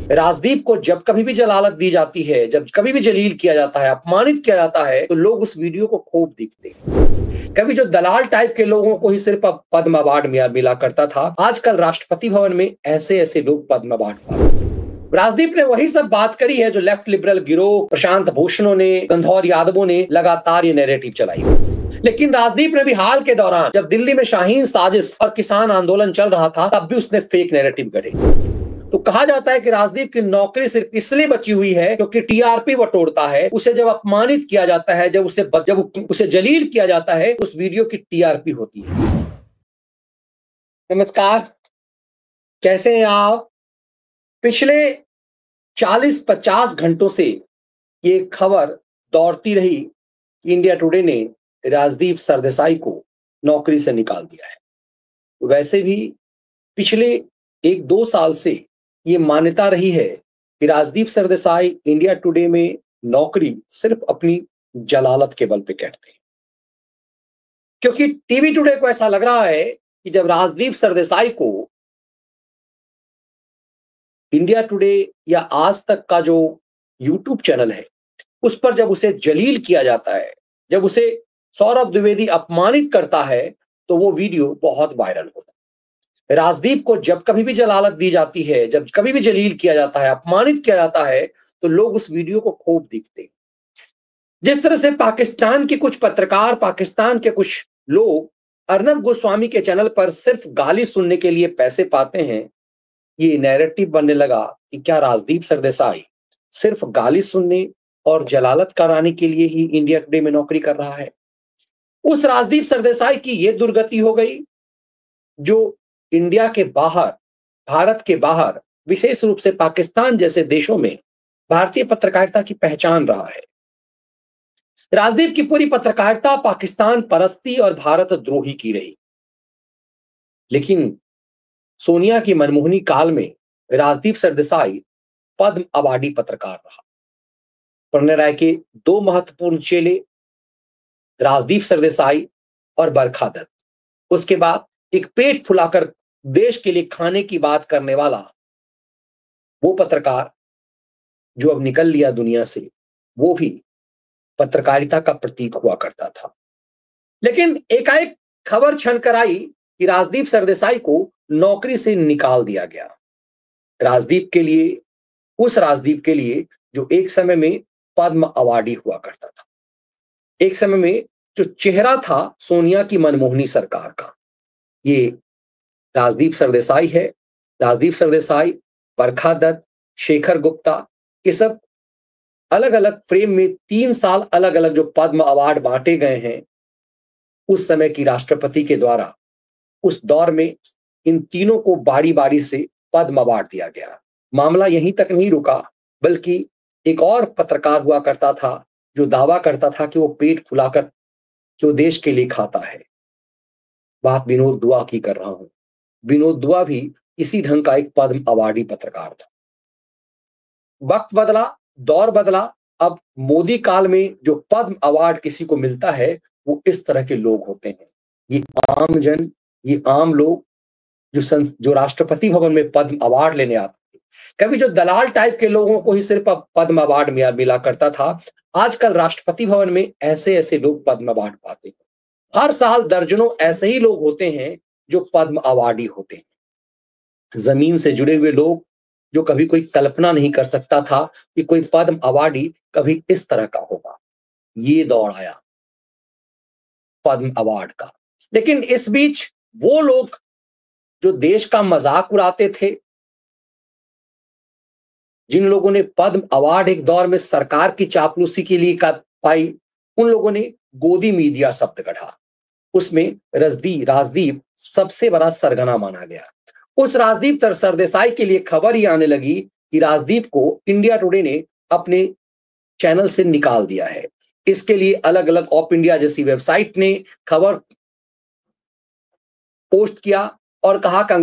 राजदीप को जब कभी भी जलालत दी जाती है, जब कभी भी जलील किया जाता है, अपमानित किया जाता है, तो लोग उस वीडियो को खूब देखते हैं। कभी जो दलाल टाइप के लोगों को ही सिर्फ पद्म अवार्ड मिला करता था, आजकल राष्ट्रपति भवन में ऐसे ऐसे लोग पद्म अवार्ड पाते हैं। राजदीप ने वही सब बात करी है जो लेफ्ट लिबरल गिरोह, प्रशांत भूषणों ने, गंधौर यादवों ने लगातार ये नैरेटिव चलाई। लेकिन राजदीप ने भी हाल के दौरान, जब दिल्ली में शाहीन साजिश और किसान आंदोलन चल रहा था, तब भी उसने फेक नैरेटिव गढ़े। तो कहा जाता है कि राजदीप की नौकरी सिर्फ इसलिए बची हुई है क्योंकि टीआरपी वो तोड़ता है। उसे जब अपमानित किया जाता है, जब उसे जलील किया जाता है, उस वीडियो की टीआरपी होती है। नमस्कार, कैसे हैं आप? पिछले 40-50 घंटों से ये खबर दौड़ती रही कि इंडिया टुडे ने राजदीप सरदेसाई को नौकरी से निकाल दिया है। वैसे भी पिछले 1-2 साल से ये मान्यता रही है कि राजदीप सरदेसाई इंडिया टुडे में नौकरी सिर्फ अपनी जलालत के बल पे करते हैं, क्योंकि टीवी टुडे को ऐसा लग रहा है कि जब राजदीप सरदेसाई को इंडिया टुडे या आज तक का जो यूट्यूब चैनल है उस पर जब उसे जलील किया जाता है, जब उसे सौरभ द्विवेदी अपमानित करता है, तो वो वीडियो बहुत वायरल होता है। राजदीप को जब कभी भी जलालत दी जाती है, जब कभी भी जलील किया जाता है, अपमानित किया जाता है, तो लोग उस वीडियो को खूब देखते हैं। जिस तरह से पाकिस्तान के कुछ पत्रकार, पाकिस्तान के कुछ लोग अर्नब गोस्वामी के चैनल पर सिर्फ गाली सुनने के लिए पैसे पाते हैं, ये नैरेटिव बनने लगा कि क्या राजदीप सरदेसाई सिर्फ गाली सुनने और जलालत कराने के लिए ही इंडिया टुडे में नौकरी कर रहा है। उस राजदीप सरदेसाई की यह दुर्गति हो गई जो इंडिया के बाहर, भारत के बाहर, विशेष रूप से पाकिस्तान जैसे देशों में भारतीय पत्रकारिता की पहचान रहा है। राजदीप की पूरी पत्रकारिता पाकिस्तान परस्ती और भारत द्रोही की रही। लेकिन सोनिया की मनमोहनी काल में राजदीप सरदेसाई पद्म अवार्डी पत्रकार रहा। प्रणय राय के 2 महत्वपूर्ण चेले राजदीप सरदेसाई और बरखा दत्त। उसके बाद एक पेट फुलाकर देश के लिए खाने की बात करने वाला वो पत्रकार जो अब निकल लिया दुनिया से, वो भी पत्रकारिता का प्रतीक हुआ करता था। लेकिन एकाएक खबर छनकर आई कि राजदीप सरदेसाई को नौकरी से निकाल दिया गया। राजदीप के लिए, उस राजदीप के लिए जो एक समय में पद्म अवार्डी हुआ करता था, एक समय में जो चेहरा था सोनिया की मनमोहनी सरकार का, ये राजदीप सरदेसाई है। राजदीप सरदेसाई, बरखा दत्त, शेखर गुप्ता, ये सब अलग अलग फ्रेम में 3 साल अलग अलग जो पद्म अवार्ड बांटे गए हैं उस समय की राष्ट्रपति के द्वारा, उस दौर में इन तीनों को बारी बारी से पद्म अवार्ड दिया गया। मामला यहीं तक नहीं रुका, बल्कि एक और पत्रकार हुआ करता था जो दावा करता था कि वो पेट फुलाकर जो देश के लिए खाता है। बात विनोद दुआ की कर रहा हूं। विनोद दुआ भी इसी ढंग का एक पद्म अवार्डी पत्रकार था। वक्त बदला, दौर बदला। अब मोदी काल में जो पद्म अवार्ड किसी को मिलता है वो इस तरह के लोग होते हैं। ये आम जन, ये आम लोग जो राष्ट्रपति भवन में पद्म अवार्ड लेने आते थे। कभी जो दलाल टाइप के लोगों को ही सिर्फ पद्म अवार्ड मिला करता था, आजकल राष्ट्रपति भवन में ऐसे ऐसे लोग पद्म अवार्ड पाते हैं। हर साल दर्जनों ऐसे ही लोग होते हैं जो पद्म अवार्डी होते हैं। जमीन से जुड़े हुए लोग जो कभी कोई कल्पना नहीं कर सकता था कि कोई पद्म अवार्डी कभी इस तरह का होगा। ये दौर आया पद्म अवार्ड का। लेकिन इस बीच वो लोग जो देश का मजाक उड़ाते थे, जिन लोगों ने पद्म अवार्ड एक दौर में सरकार की चापलूसी के लिए पाई, उन लोगों ने गोदी मीडिया शब्द गढ़ा। उसमें राजदीप सबसे बड़ा सरगना माना गया। उस राजदीप सरदेसाई के लिए खबर ही आने लगी कि राजदीप को इंडिया टुडे ने अपने चैनल से निकाल दिया है। इसके लिए अलग अलग ऑफ इंडिया जैसी वेबसाइट ने खबर पोस्ट किया और कहा कि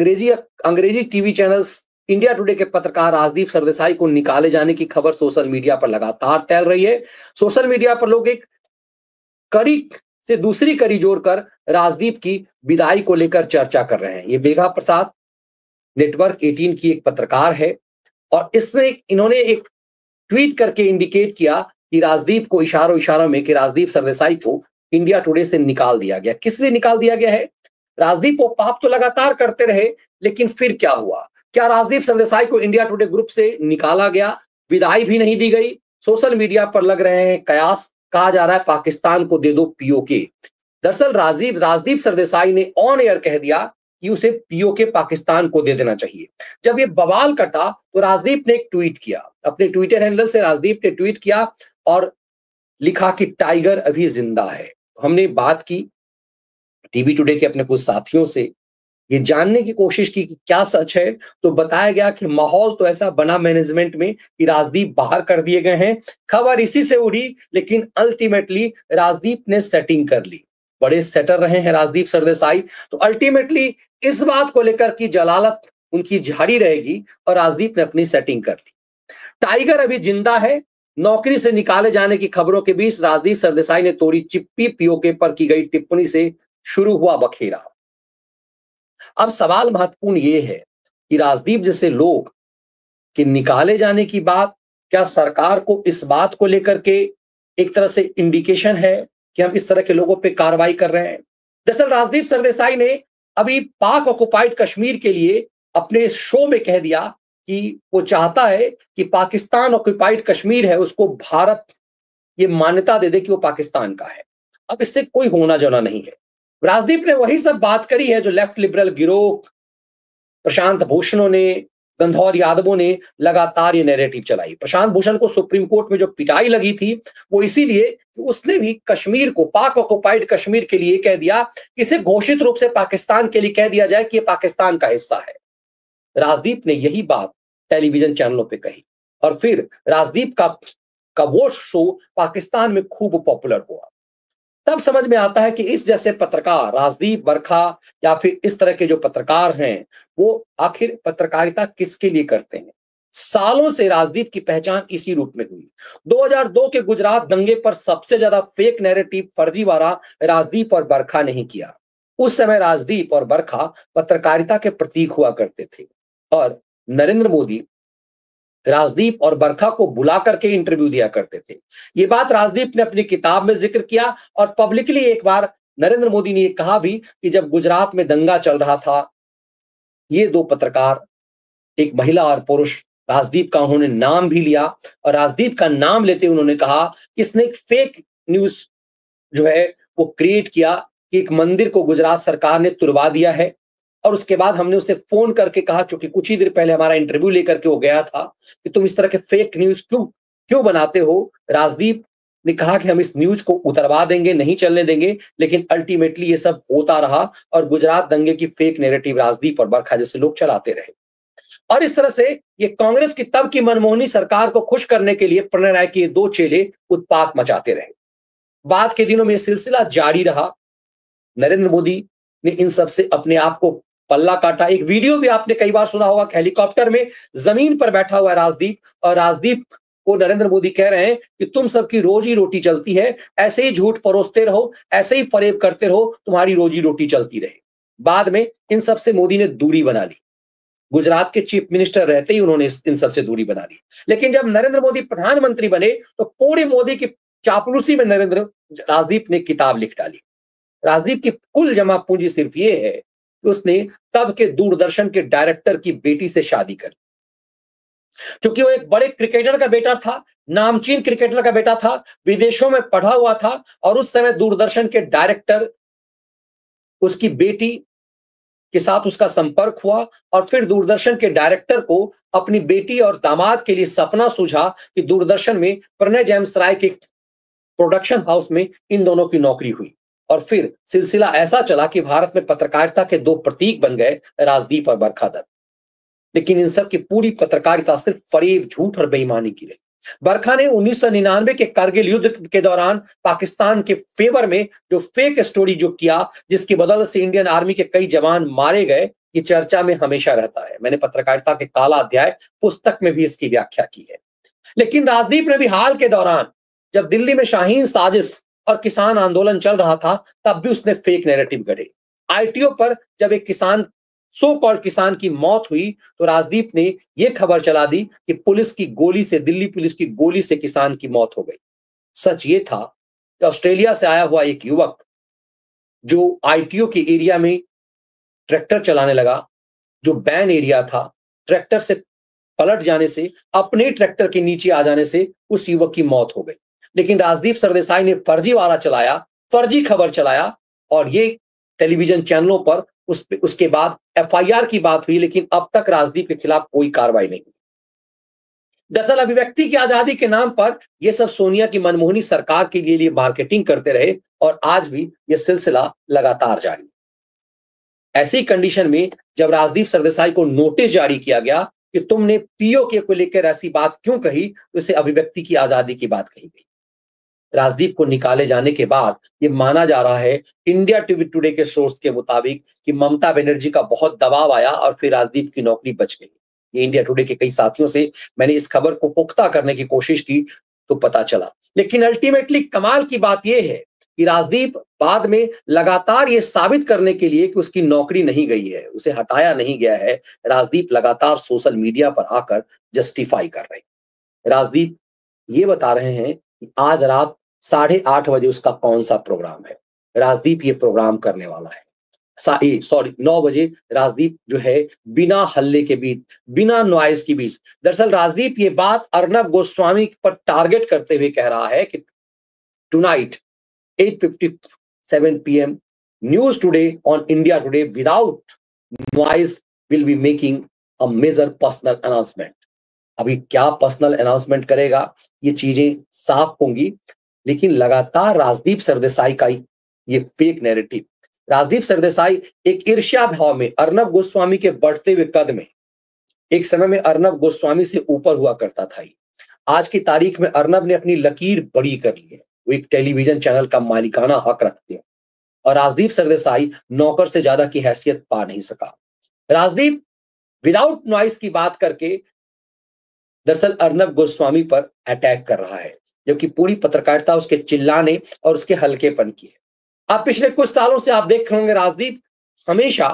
अंग्रेजी टीवी चैनल्स इंडिया टुडे के पत्रकार राजदीप सरदेसाई को निकाले जाने की खबर सोशल मीडिया पर लगातार फैल रही है। सोशल मीडिया पर लोग एक कड़ी से दूसरी कड़ी जोड़कर राजदीप की विदाई को लेकर चर्चा कर रहे हैं। ये मेघा प्रसाद नेटवर्क 18 की एक पत्रकार है और इन्होंने एक ट्वीट करके इंडिकेट किया कि राजदीप को इशारों में कि राजदीप सरदेसाई को इंडिया टुडे से निकाल दिया गया। किस लिए निकाल दिया गया है? राजदीप वो पाप तो लगातार करते रहे, लेकिन फिर क्या हुआ? क्या राजदीप सरदेसाई को इंडिया टुडे ग्रुप से निकाला गया? विदाई भी नहीं दी गई। सोशल मीडिया पर लग रहे हैं कयास, कहा जा रहा है पाकिस्तान को दे दो पीओके। दरअसल राजदीप सरदेसाई ने ऑन एयर कह दिया कि उसे पीओके पाकिस्तान को दे देना चाहिए। जब ये बवाल कटा तो राजदीप ने एक ट्वीट किया, अपने ट्विटर हैंडल से राजदीप ने ट्वीट किया और लिखा कि टाइगर अभी जिंदा है। हमने बात की टीवी टुडे के अपने कुछ साथियों से, ये जानने की कोशिश की कि क्या सच है, तो बताया गया कि माहौल तो ऐसा बना मैनेजमेंट में कि राजदीप बाहर कर दिए गए हैं। खबर इसी से उड़ी, लेकिन अल्टीमेटली राजदीप ने सेटिंग कर ली। बड़े सेटर रहे हैं राजदीप सरदेसाई, तो अल्टीमेटली इस बात को लेकर कि जलालत उनकी जारी रहेगी और राजदीप ने अपनी सेटिंग कर ली। टाइगर अभी जिंदा है, नौकरी से निकाले जाने की खबरों के बीच राजदीप सरदेसाई ने तोड़ी चिप्पी, पीओके पर की गई टिप्पणी से शुरू हुआ बखेरा। अब सवाल महत्वपूर्ण ये है कि राजदीप जैसे लोग के निकाले जाने की बात, क्या सरकार को इस बात को लेकर के एक तरह से इंडिकेशन है कि हम इस तरह के लोगों पे कार्रवाई कर रहे हैं? दरअसल राजदीप सरदेसाई ने अभी पाक ऑक्युपाइड कश्मीर के लिए अपने शो में कह दिया कि वो चाहता है कि पाकिस्तान ऑक्युपाइड कश्मीर है, उसको भारत ये मान्यता दे दे कि वो पाकिस्तान का है। अब इससे कोई होना जोना नहीं है। राजदीप ने वही सब बात करी है जो लेफ्ट लिबरल गिरोह, प्रशांत भूषणों ने, गंधौर यादवों ने लगातार ये नैरेटिव चलाई। प्रशांत भूषण को सुप्रीम कोर्ट में जो पिटाई लगी थी वो इसीलिए कि उसने भी कश्मीर को, पाक ऑक्युपाइड कश्मीर के लिए कह दिया, इसे घोषित रूप से पाकिस्तान के लिए कह दिया जाए कि ये पाकिस्तान का हिस्सा है। राजदीप ने यही बात टेलीविजन चैनलों पे कही और फिर राजदीप का वो शो पाकिस्तान में खूब पॉपुलर हुआ। तब समझ में आता है कि इस जैसे पत्रकार, राजदीप, बरखा या फिर इस तरह के जो पत्रकार हैं, वो आखिर पत्रकारिता किसके लिए करते हैं? सालों से राजदीप की पहचान इसी रूप में हुई। 2002 के गुजरात दंगे पर सबसे ज्यादा फेक नैरेटिव, फर्जीवाड़ा राजदीप और बरखा ने ही किया। उस समय राजदीप और बरखा पत्रकारिता के प्रतीक हुआ करते थे और नरेंद्र मोदी राजदीप और बरखा को बुला करके इंटरव्यू दिया करते थे। ये बात राजदीप ने अपनी किताब में जिक्र किया और पब्लिकली एक बार नरेंद्र मोदी ने ये कहा भी कि जब गुजरात में दंगा चल रहा था, ये दो पत्रकार, एक महिला और पुरुष, राजदीप का उन्होंने नाम भी लिया और राजदीप का नाम लेते उन्होंने कहा कि इसने एक फेक न्यूज जो है वो क्रिएट किया कि एक मंदिर को गुजरात सरकार ने तुड़वा दिया है। और उसके बाद हमने उसे फोन करके कहा, चूंकि कुछ ही देर पहले हमारा इंटरव्यू लेकर के वो गया था, कि तुम इस तरह के फेक न्यूज क्यों बनाते हो? राजदीप ने कहा कि हम इस न्यूज को उतरवा देंगे, नहीं चलने देंगे, लेकिन अल्टीमेटली ये सब होता रहा और गुजरात दंगे की फेक नैरेटिव राजदीप और बरखा जैसे लोग चलाते रहे। और इस तरह से ये कांग्रेस की तब की मनमोहनी सरकार को खुश करने के लिए प्रणय राय के दो चेले उत्पात मचाते रहे। बाद के दिनों में सिलसिला जारी रहा। नरेंद्र मोदी ने इन सब से अपने आप को पल्ला काटा। एक वीडियो भी आपने कई बार सुना होगा, हेलीकॉप्टर में जमीन पर बैठा हुआ है राजदीप और राजदीप को नरेंद्र मोदी कह रहे हैं कि तुम सबकी रोजी रोटी चलती है, ऐसे ही झूठ परोसते रहो, ऐसे ही फरेब करते रहो, तुम्हारी रोजी रोटी चलती रहे। बाद में इन सब से मोदी ने दूरी बना ली। गुजरात के चीफ मिनिस्टर रहते ही उन्होंने इन सब से दूरी बना ली। लेकिन जब नरेंद्र मोदी प्रधानमंत्री बने तो पूरी मोदी की चापलूसी में राजदीप ने किताब लिख डाली। राजदीप की कुल जमा पूंजी सिर्फ ये है कि उसने तब के दूरदर्शन के डायरेक्टर की बेटी से शादी कर ली। क्योंकि वो एक बड़े क्रिकेटर का बेटा था, नामचीन क्रिकेटर का बेटा था, विदेशों में पढ़ा हुआ था और उस समय दूरदर्शन के डायरेक्टर, उसकी बेटी के साथ उसका संपर्क हुआ और फिर दूरदर्शन के डायरेक्टर को अपनी बेटी और दामाद के लिए सपना सूझा कि दूरदर्शन में प्रणय जेम्स राय के प्रोडक्शन हाउस में इन दोनों की नौकरी हुई। और फिर सिलसिला ऐसा चला कि भारत में पत्रकारिता के दो प्रतीक बन गए, राजदीप और बरखा दत्त। लेकिन इन सब की पूरी पत्रकारिता सिर्फ फरेब, झूठ और बेईमानी की रही। बरखा ने 1999 के कारगिल युद्ध के दौरान पाकिस्तान के फेवर में जो फेक स्टोरी जो किया, जिसकी बदौलत से इंडियन आर्मी के कई जवान मारे गए, ये चर्चा में हमेशा रहता है। मैंने पत्रकारिता के काला अध्याय पुस्तक में भी इसकी व्याख्या की है। लेकिन राजदीप ने भी हाल के दौरान, जब दिल्ली में शाहीन साजिश और किसान आंदोलन चल रहा था, तब भी उसने फेक नैरेटिव गढ़े। आईटीओ पर जब एक किसान सो कॉल्ड किसान की मौत हुई तो राजदीप ने यह खबर चला दी कि पुलिस की गोली से, दिल्ली पुलिस की गोली से किसान की मौत हो गई। सच ये था कि ऑस्ट्रेलिया से आया हुआ एक युवक जो आईटीओ के एरिया में ट्रैक्टर चलाने लगा, जो बैन एरिया था, ट्रैक्टर से पलट जाने से, अपने ट्रैक्टर के नीचे आ जाने से उस युवक की मौत हो गई। लेकिन राजदीप सरदेसाई ने फर्जीवाड़ा चलाया, फर्जी खबर चलाया और ये टेलीविजन चैनलों पर उसके बाद एफआईआर की बात हुई, लेकिन अब तक राजदीप के खिलाफ कोई कार्रवाई नहीं। दरअसल अभिव्यक्ति की आजादी के नाम पर यह सब सोनिया की मनमोहनी सरकार के लिए मार्केटिंग करते रहे और आज भी यह सिलसिला लगातार जारी। ऐसी कंडीशन में जब राजदीप सरदेसाई को नोटिस जारी किया गया कि तुमने पीओके को लेकर ऐसी बात क्यों कही, तो इसे अभिव्यक्ति की आजादी की बात कही गई। राजदीप को निकाले जाने के बाद यह माना जा रहा है, इंडिया टीवी टुडे के सोर्स के मुताबिक, कि ममता बनर्जी का बहुत दबाव आया और फिर राजदीप की नौकरी बच गई। ये इंडिया टुडे के कई साथियों से मैंने इस खबर को पुख्ता करने की कोशिश की तो पता चला। लेकिन अल्टीमेटली कमाल की बात यह है कि राजदीप बाद में लगातार ये साबित करने के लिए कि उसकी नौकरी नहीं गई है, उसे हटाया नहीं गया है, राजदीप लगातार सोशल मीडिया पर आकर जस्टिफाई कर रहे हैं। राजदीप ये बता रहे हैं कि आज रात 8:30 बजे उसका कौन सा प्रोग्राम है। राजदीप ये प्रोग्राम करने वाला है। 9 बजे राजदीप जो है बिना हल्ले के बीच, बिना नॉइज के बीच, दरअसल राजदीप ये बात अर्नब गोस्वामी पर टारगेट करते हुए कह रहा है कि tonight 8:57 PM News Today on India Today without noise will be making a major personal announcement। अभी क्या पर्सनल अनाउंसमेंट करेगा, ये चीजें साफ होंगी, लेकिन लगातार राजदीप सरदेसाई का ये फेक नैरेटिव, राजदीप सरदेसाई एक ईर्ष्या भाव में अर्नब गोस्वामी के बढ़ते हुए कद में, एक समय में अर्नब गोस्वामी से ऊपर हुआ करता था। आज की तारीख में अर्नब ने अपनी लकीर बड़ी कर ली है, वो एक टेलीविजन चैनल का मालिकाना हक रखते हैं और राजदीप सरदेसाई नौकर से ज्यादा की हैसियत पा नहीं सका। राजदीप विदाउट नॉइस की बात करके दरअसल अर्नब गोस्वामी पर अटैक कर रहा है, जबकि पूरी पत्रकारिता उसके चिल्लाने और उसके हल्केपन की है। अब पिछले कुछ सालों से आप देख रहे होंगे राजदीप हमेशा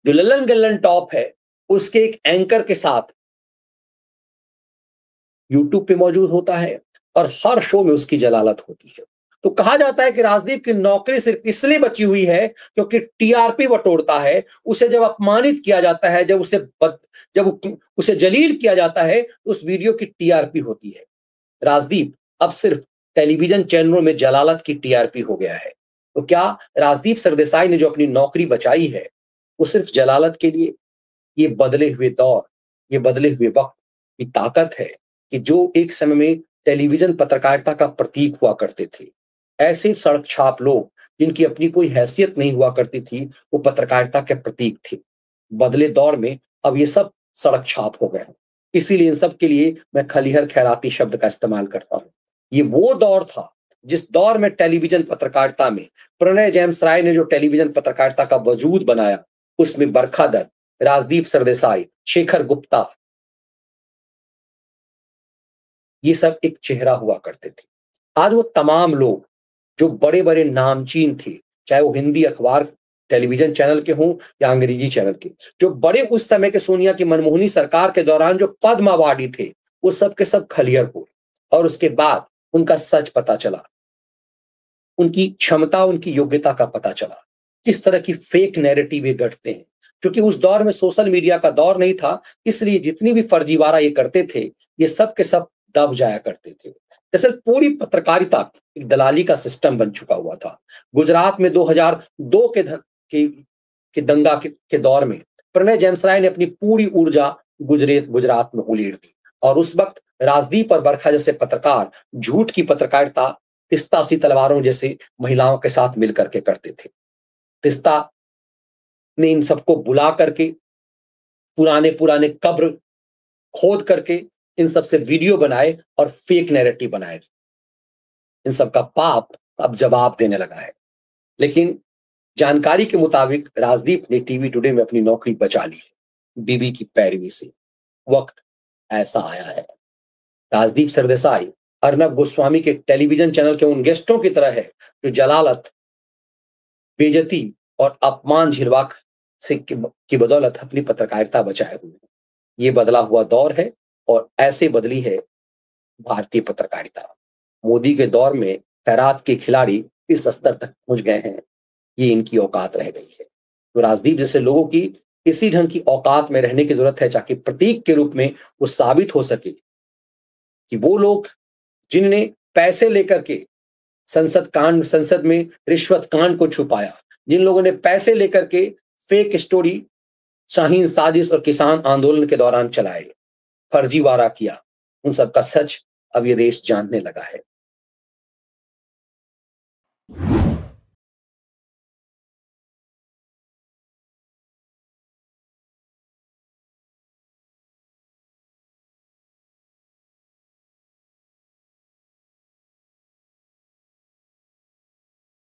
जो लल्लन गल्लन टॉप है उसके एक एंकर के साथ यूट्यूब पे मौजूद होता है और हर शो में उसकी जलालत होती है। तो कहा जाता है कि राजदीप की नौकरी सिर्फ इसलिए बची हुई है क्योंकि टीआरपी बटोरता है। उसे जब अपमानित किया जाता है, जब उसे जलील किया जाता है तो उस वीडियो की टीआरपी होती है। राजदीप अब सिर्फ टेलीविजन चैनलों में जलालत की टीआरपी हो गया है। तो क्या राजदीप सरदेसाई ने जो अपनी नौकरी बचाई है वो सिर्फ जलालत के लिए? ये बदले हुए दौर, ये बदले हुए वक्त की ताकत है कि जो एक समय में टेलीविजन पत्रकारिता का प्रतीक हुआ करते थे, ऐसे सड़क छाप लोग जिनकी अपनी कोई हैसियत नहीं हुआ करती थी, वो पत्रकारिता के प्रतीक थे। बदले दौर में अब ये सब सड़क छाप हो गए। इसीलिए इन सब के लिए मैं खलिहर खैराती शब्द का इस्तेमाल करता हूं। ये वो दौर था जिस दौर में टेलीविजन पत्रकारिता में प्रणय जेम्स राय ने जो टेलीविजन पत्रकारिता का वजूद बनाया, उसमें बरखा दत्त, राजदीप सरदेसाई, शेखर गुप्ता, ये सब एक चेहरा हुआ करते थे। आज वो तमाम लोग जो बड़े बड़े नामचीन थे, चाहे वो हिंदी अखबार टेलीविजन चैनल के हों या अंग्रेजी चैनल के, जो बड़े उस समय के सोनिया की मनमोहनी सरकार के दौरान जो पद्म अवार्डी थे, वो सब के सब खलियर हुए और उसके बाद उनका सच पता चला, उनकी क्षमता, उनकी योग्यता का पता चला, किस तरह की फेक नैरेटिव ये गढ़ते हैं। क्योंकि उस दौर में सोशल मीडिया का दौर नहीं था, इसलिए जितनी भी फर्जीवाड़ा ये करते थे, ये सब के सब दब जाया करते थे। दरअसल पूरी पत्रकारिता एक दलाली का सिस्टम बन चुका हुआ था। गुजरात में 2002 के दंगा के दौर में प्रणय जेम्स राय ने अपनी पूरी ऊर्जा गुजरात में उलीड़ दी और उस वक्त राजदीप और बरखा जैसे पत्रकार झूठ की पत्रकारिता तिस्ता सी तलवारों जैसे महिलाओं के साथ मिलकर के करते थे। तिस्ता ने इन सबको बुला करके पुराने पुराने कब्र खोद करके इन सब से वीडियो बनाए और फेक नैरेटिव बनाए। इन सब का पाप अब जवाब देने लगा है। लेकिन जानकारी के मुताबिक राजदीप ने टीवी टुडे में अपनी नौकरी बचा ली है बीबी की पैरवी से। वक्त ऐसा आया है। राजदीप सरदेसाई अर्नब गोस्वामी के टेलीविजन चैनल के उन गेस्टों की तरह है जो जलालत, बेइज्जती और अपमान झिलवा से की बदौलत अपनी पत्रकारिता बचाए हुए हैं। ये बदला हुआ दौर है और ऐसे बदली है भारतीय पत्रकारिता। मोदी के दौर में खैरात के खिलाड़ी इस स्तर तक पहुँच गए हैं, ये इनकी औकात रह गई है। तो राजदीप जैसे लोगों की इसी ढंग की औकात में रहने की ज़रूरत है ताकि प्रतीक के रूप में वो साबित हो सके कि वो लोग जिनने पैसे लेकर के संसद में रिश्वत कांड को छुपाया, जिन लोगों ने पैसे लेकर के फेक स्टोरी, शाहीन साजिश और किसान आंदोलन के दौरान चलाए, फर्जीवाड़ा किया, उन सब का सच अब ये देश जानने लगा है।